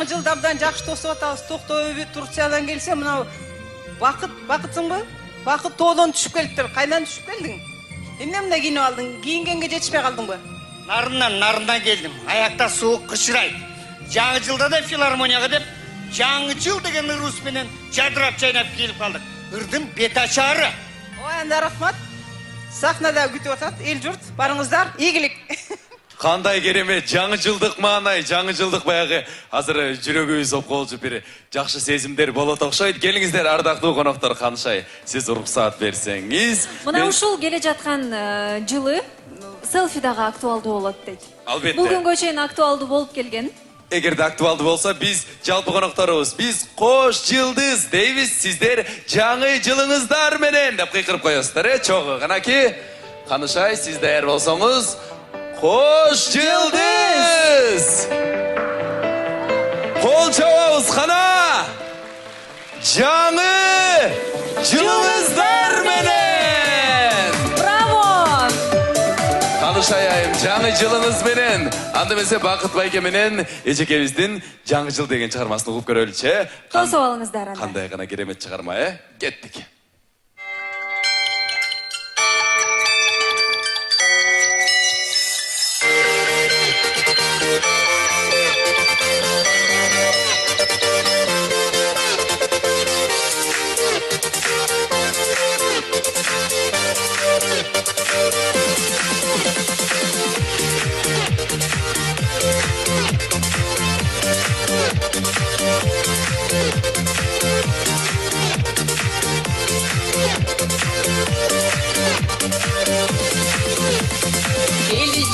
жаңы жылда абдан жакшы тосуп атабыз. Токтобой Турциядан келсе, мына Бакытсыңбы? Бакыт тоодон түшүп келиптир. Кайдан түшүп келдиң? Эмне кийинип алдың? Кийингенге жетишпей калдыңбы? Нарындан келдим. Аякта суук кышырайт. Жаңы жылда да филармонияга деп жаңы жыл деген ырус менен жадырап жайнап келип калдык. Ырдын бет ачары. Ой, анда рахмат. Сахнада күтүп атат эл журт. Барыңыздар, ийгилик. Кандай керемет, жаңы жылдык маанай, жаңы жылдык баягы азыр жүрөгүбүз опколжуп бир жакшы сезимдер болот окшойт. Келиңиздер, ардактуу коноктор, Канышай, сиз уруксаат берсеңиз. Мына ушул келе жаткан жылы селфи дагы актуалдуу болот дейт. Албетте. Бүгүнгө чейин актуалдуу болуп келген. Эгерде актуалдуу болсо, биз жалпы конокторубуз, биз кош жылдыз дейбиз, сиздер жаңы жылыңыздар менен деп кыйкырып коесуздар, чогуу. Канаки, Канышай, сиз даяр болсоңуз, кош жылдыз! Кол чабабыз, кана! Жаңы жылыңыздар менен! Браво! Канышай айым, жаңы жылыңыз менен, анда эмесе Бакыт байке менен эжекебиздин жаңы жыл деген чыгармасын угуп көрөлүчү. Тосуп алыңыздар анда. Кандай гана керемет чыгарма, Кеттик.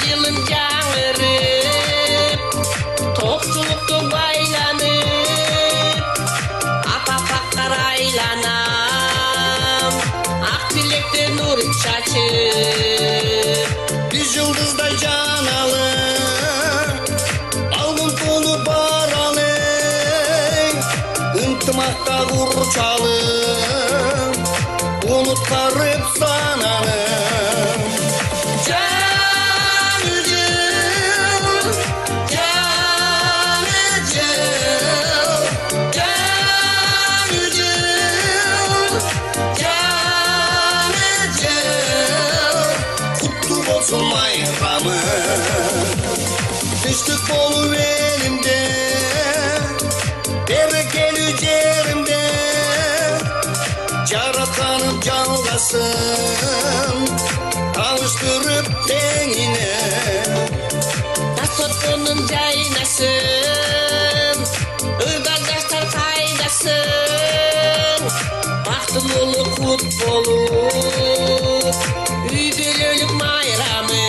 Жылым жаңырып, тоқшылықты байланып, апа-паққар айланам, ақ тілекте нұр шашып. Biz yıldızday canalı, algın tonu baralı, ıntımakta kurçalı, unutkarıp sanalı. Düştük bolu elimde, berekeli yerimde, Yaratanım canlasın, tanıştırıp tenine. Tasotkunun caynasın, ırdaşlar kaydasın, baktımlı futbolu, üdülülük mayramı.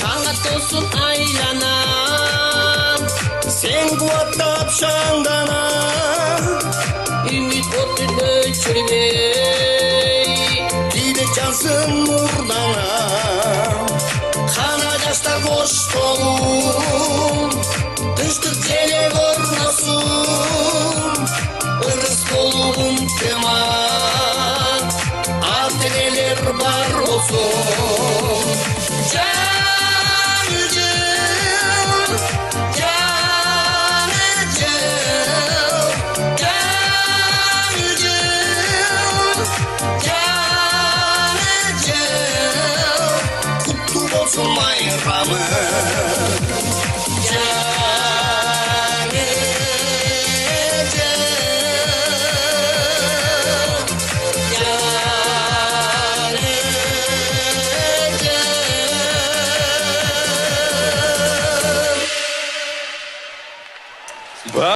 Şangat olsun aylanam, Sen kuattap şandana, ümit otun öçürmey, gide cansın murdana. Kanadaşlar boş dolun, düştük tele gornasun, ırız kolum teman, ateler var olsun. Canı cıl, canı cıl, canı cıl, canı cıl, kutlu olsun bayramı.